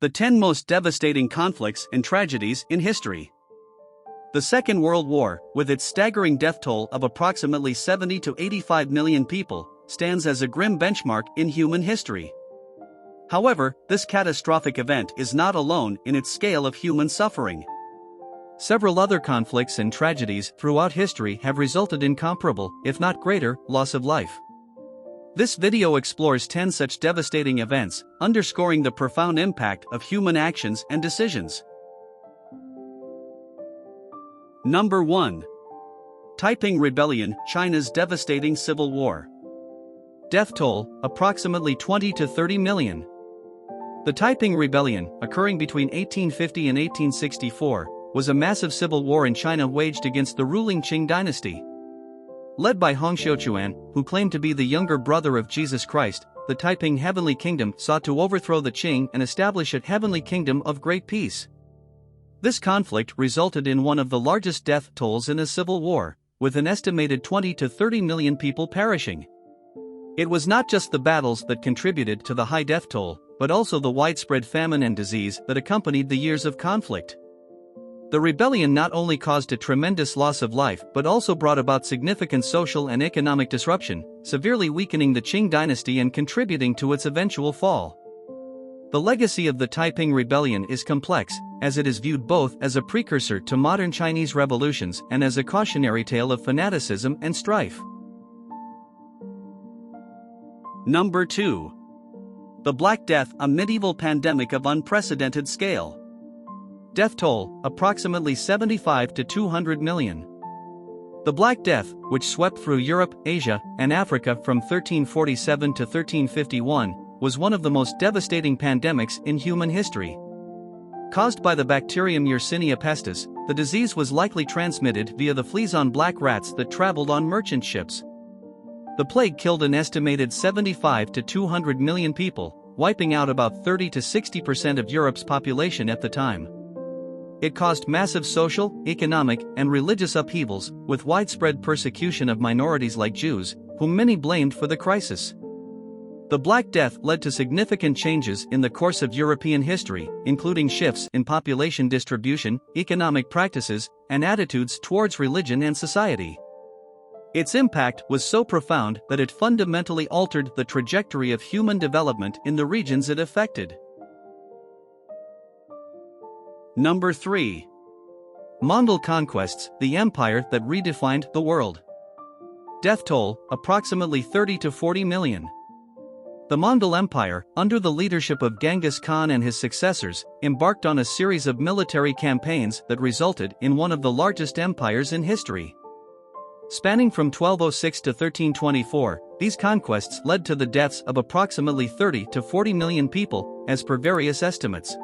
The 10 most devastating conflicts and tragedies in history. The Second World War, with its staggering death toll of approximately 70 to 85 million people, stands as a grim benchmark in human history. However, this catastrophic event is not alone in its scale of human suffering. Several other conflicts and tragedies throughout history have resulted in comparable, if not greater, loss of life. This video explores 10 such devastating events, underscoring the profound impact of human actions and decisions. Number 1. Taiping Rebellion, China's devastating civil war. Death toll, approximately 20 to 30 million. The Taiping Rebellion, occurring between 1850 and 1864, was a massive civil war in China waged against the ruling Qing dynasty. Led by Hong Xiuquan, who claimed to be the younger brother of Jesus Christ, the Taiping Heavenly Kingdom sought to overthrow the Qing and establish a heavenly kingdom of great peace. This conflict resulted in one of the largest death tolls in a civil war, with an estimated 20 to 30 million people perishing. It was not just the battles that contributed to the high death toll, but also the widespread famine and disease that accompanied the years of conflict. The rebellion not only caused a tremendous loss of life but also brought about significant social and economic disruption, severely weakening the Qing dynasty and contributing to its eventual fall. The legacy of the Taiping Rebellion is complex, as it is viewed both as a precursor to modern Chinese revolutions and as a cautionary tale of fanaticism and strife. Number 2. The Black Death, a medieval pandemic of unprecedented scale. Death toll, approximately 75 to 200 million. The Black Death, which swept through Europe, Asia, and Africa from 1347 to 1351, was one of the most devastating pandemics in human history. Caused by the bacterium Yersinia pestis, the disease was likely transmitted via the fleas on black rats that traveled on merchant ships. The plague killed an estimated 75 to 200 million people, wiping out about 30 to 60% of Europe's population at the time. It caused massive social, economic, and religious upheavals, with widespread persecution of minorities like Jews, whom many blamed for the crisis. The Black Death led to significant changes in the course of European history, including shifts in population distribution, economic practices, and attitudes towards religion and society. Its impact was so profound that it fundamentally altered the trajectory of human development in the regions it affected. Number 3. Mongol Conquests, the empire that redefined the world. Death toll, approximately 30 to 40 million. The Mongol Empire, under the leadership of Genghis Khan and his successors, embarked on a series of military campaigns that resulted in one of the largest empires in history. Spanning from 1206 to 1324, these conquests led to the deaths of approximately 30 to 40 million people, as per various estimates.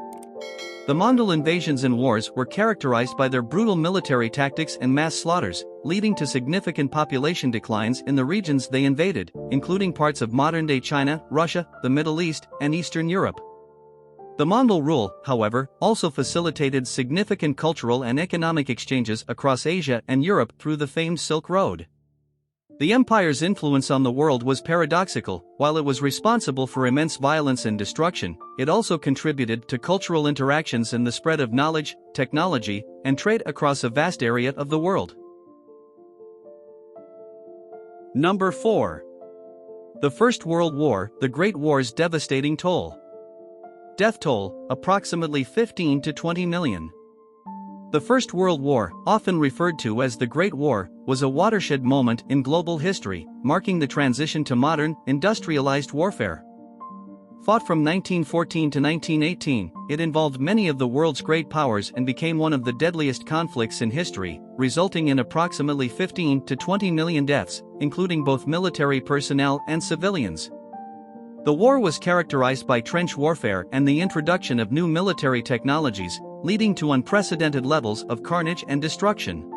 The Mongol invasions and wars were characterized by their brutal military tactics and mass slaughters, leading to significant population declines in the regions they invaded, including parts of modern-day China, Russia, the Middle East, and Eastern Europe. The Mongol rule, however, also facilitated significant cultural and economic exchanges across Asia and Europe through the famed Silk Road. The empire's influence on the world was paradoxical. While it was responsible for immense violence and destruction, it also contributed to cultural interactions and the spread of knowledge, technology, and trade across a vast area of the world. Number 4. The First World War, the Great War's devastating toll. Death toll, approximately 15 to 20 million. The First World War, often referred to as the Great War, was a watershed moment in global history, marking the transition to modern, industrialized warfare. Fought from 1914 to 1918, it involved many of the world's great powers and became one of the deadliest conflicts in history, resulting in approximately 15 to 20 million deaths, including both military personnel and civilians. The war was characterized by trench warfare and the introduction of new military technologies, leading to unprecedented levels of carnage and destruction.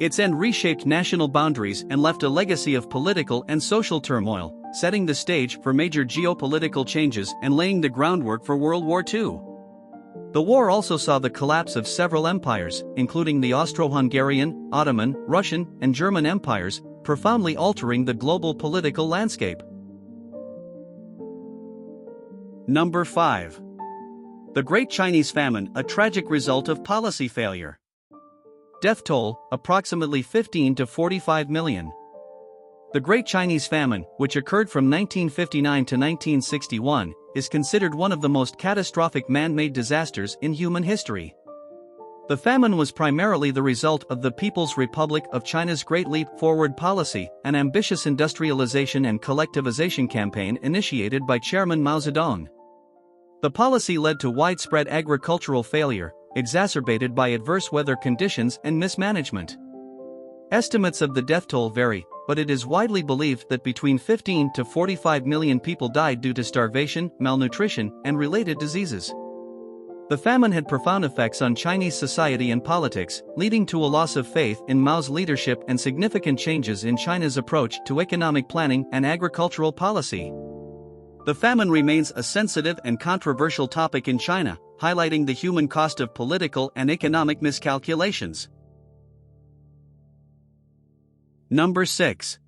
Its end reshaped national boundaries and left a legacy of political and social turmoil, setting the stage for major geopolitical changes and laying the groundwork for World War II. The war also saw the collapse of several empires, including the Austro-Hungarian, Ottoman, Russian, and German empires, profoundly altering the global political landscape. Number 5. The Great Chinese Famine, a tragic result of policy failure. Death toll, approximately 15 to 45 million. The Great Chinese Famine, which occurred from 1959 to 1961, is considered one of the most catastrophic man-made disasters in human history. The famine was primarily the result of the People's Republic of China's Great Leap Forward policy, an ambitious industrialization and collectivization campaign initiated by Chairman Mao Zedong. The policy led to widespread agricultural failure, exacerbated by adverse weather conditions and mismanagement. Estimates of the death toll vary, but it is widely believed that between 15 to 45 million people died due to starvation, malnutrition, and related diseases. The famine had profound effects on Chinese society and politics, leading to a loss of faith in Mao's leadership and significant changes in China's approach to economic planning and agricultural policy. The famine remains a sensitive and controversial topic in China, highlighting the human cost of political and economic miscalculations. Number 6.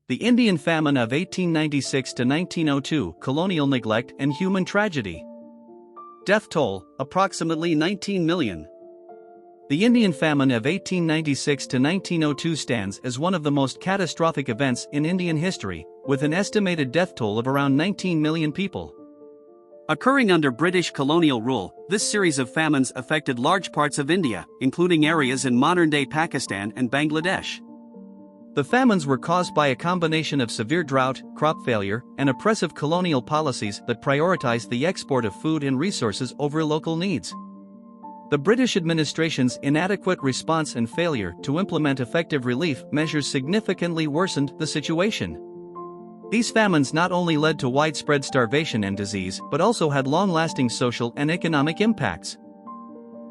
The Indian Famine of 1896 to 1902, colonial neglect and human tragedy. Death toll, approximately 19 million. The Indian Famine of 1896 to 1902 stands as one of the most catastrophic events in Indian history, with an estimated death toll of around 19 million people. Occurring under British colonial rule, this series of famines affected large parts of India, including areas in modern-day Pakistan and Bangladesh. The famines were caused by a combination of severe drought, crop failure, and oppressive colonial policies that prioritized the export of food and resources over local needs. The British administration's inadequate response and failure to implement effective relief measures significantly worsened the situation. These famines not only led to widespread starvation and disease but also had long-lasting social and economic impacts.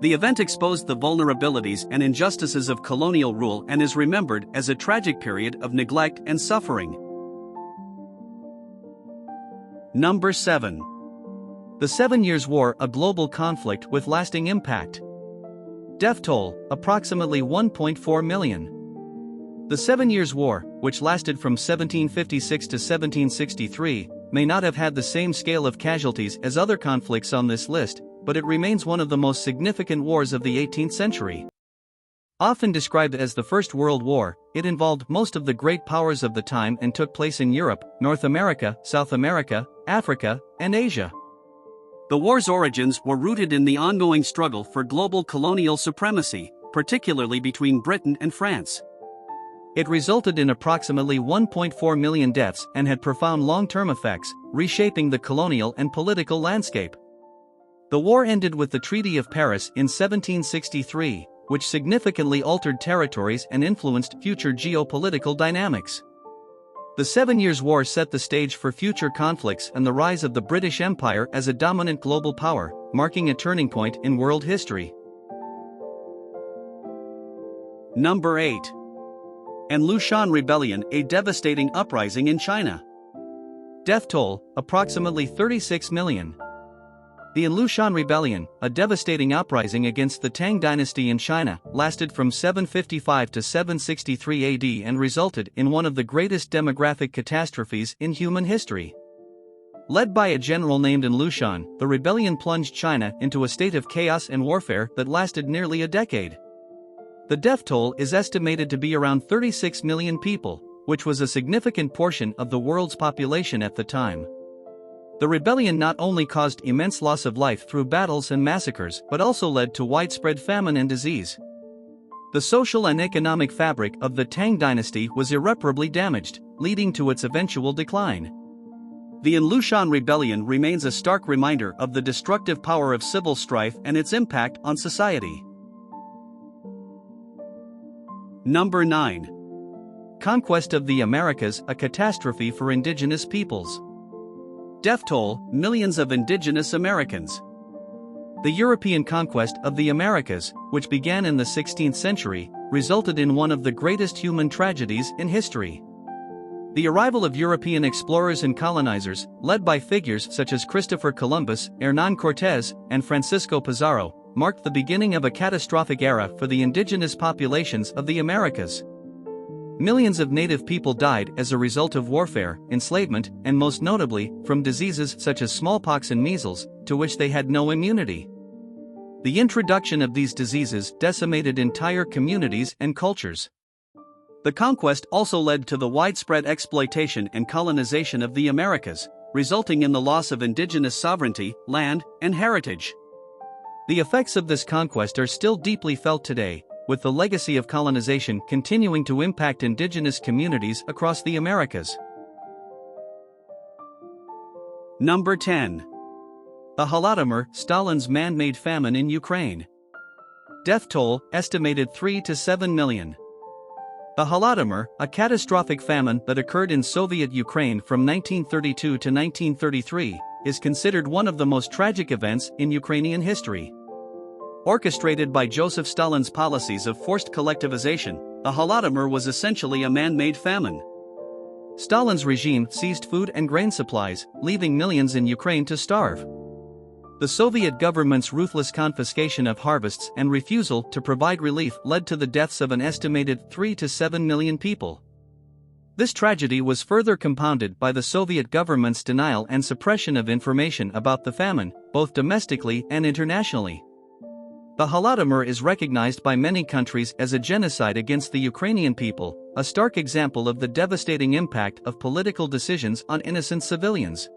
The event exposed the vulnerabilities and injustices of colonial rule and is remembered as a tragic period of neglect and suffering. Number 7. The 7 Years' War, a global conflict with lasting impact. Death toll, approximately 1.4 million. The 7 Years' War, which lasted from 1756 to 1763, may not have had the same scale of casualties as other conflicts on this list, but it remains one of the most significant wars of the 18th century. Often described as the First World War, it involved most of the great powers of the time and took place in Europe, North America, South America, Africa, and Asia. The war's origins were rooted in the ongoing struggle for global colonial supremacy, particularly between Britain and France. It resulted in approximately 1.4 million deaths and had profound long-term effects, reshaping the colonial and political landscape. The war ended with the Treaty of Paris in 1763, which significantly altered territories and influenced future geopolitical dynamics. The 7 Years' War set the stage for future conflicts and the rise of the British Empire as a dominant global power, marking a turning point in world history. Number 8. Luan Rebellion, a devastating uprising in China. Death toll, approximately 36 million. The Luan Rebellion, a devastating uprising against the Tang dynasty in China, lasted from 755 to 763 AD and resulted in one of the greatest demographic catastrophes in human history. Led by a general named Luan, the rebellion plunged China into a state of chaos and warfare that lasted nearly a decade. The death toll is estimated to be around 36 million people, which was a significant portion of the world's population at the time. The rebellion not only caused immense loss of life through battles and massacres but also led to widespread famine and disease. The social and economic fabric of the Tang dynasty was irreparably damaged, leading to its eventual decline. The Luan Rebellion remains a stark reminder of the destructive power of civil strife and its impact on society. Number 9. Conquest of the Americas, a catastrophe for indigenous peoples. Death toll, millions of indigenous Americans. The European conquest of the Americas, which began in the 16th century, resulted in one of the greatest human tragedies in history. The arrival of European explorers and colonizers, led by figures such as Christopher Columbus, Hernán Cortés, and Francisco Pizarro, marked the beginning of a catastrophic era for the indigenous populations of the Americas. Millions of native people died as a result of warfare, enslavement, and most notably, from diseases such as smallpox and measles, to which they had no immunity. The introduction of these diseases decimated entire communities and cultures. The conquest also led to the widespread exploitation and colonization of the Americas, resulting in the loss of indigenous sovereignty, land, and heritage. The effects of this conquest are still deeply felt today, with the legacy of colonization continuing to impact indigenous communities across the Americas. Number 10. The Holodomor, Stalin's man-made famine in Ukraine. Death toll, estimated 3 to 7 million. The Holodomor, a catastrophic famine that occurred in Soviet Ukraine from 1932 to 1933, is considered one of the most tragic events in Ukrainian history. Orchestrated by Joseph Stalin's policies of forced collectivization, the Holodomor was essentially a man-made famine. Stalin's regime seized food and grain supplies, leaving millions in Ukraine to starve. The Soviet government's ruthless confiscation of harvests and refusal to provide relief led to the deaths of an estimated 3 to 7 million people. This tragedy was further compounded by the Soviet government's denial and suppression of information about the famine, both domestically and internationally. The Holodomor is recognized by many countries as a genocide against the Ukrainian people, a stark example of the devastating impact of political decisions on innocent civilians.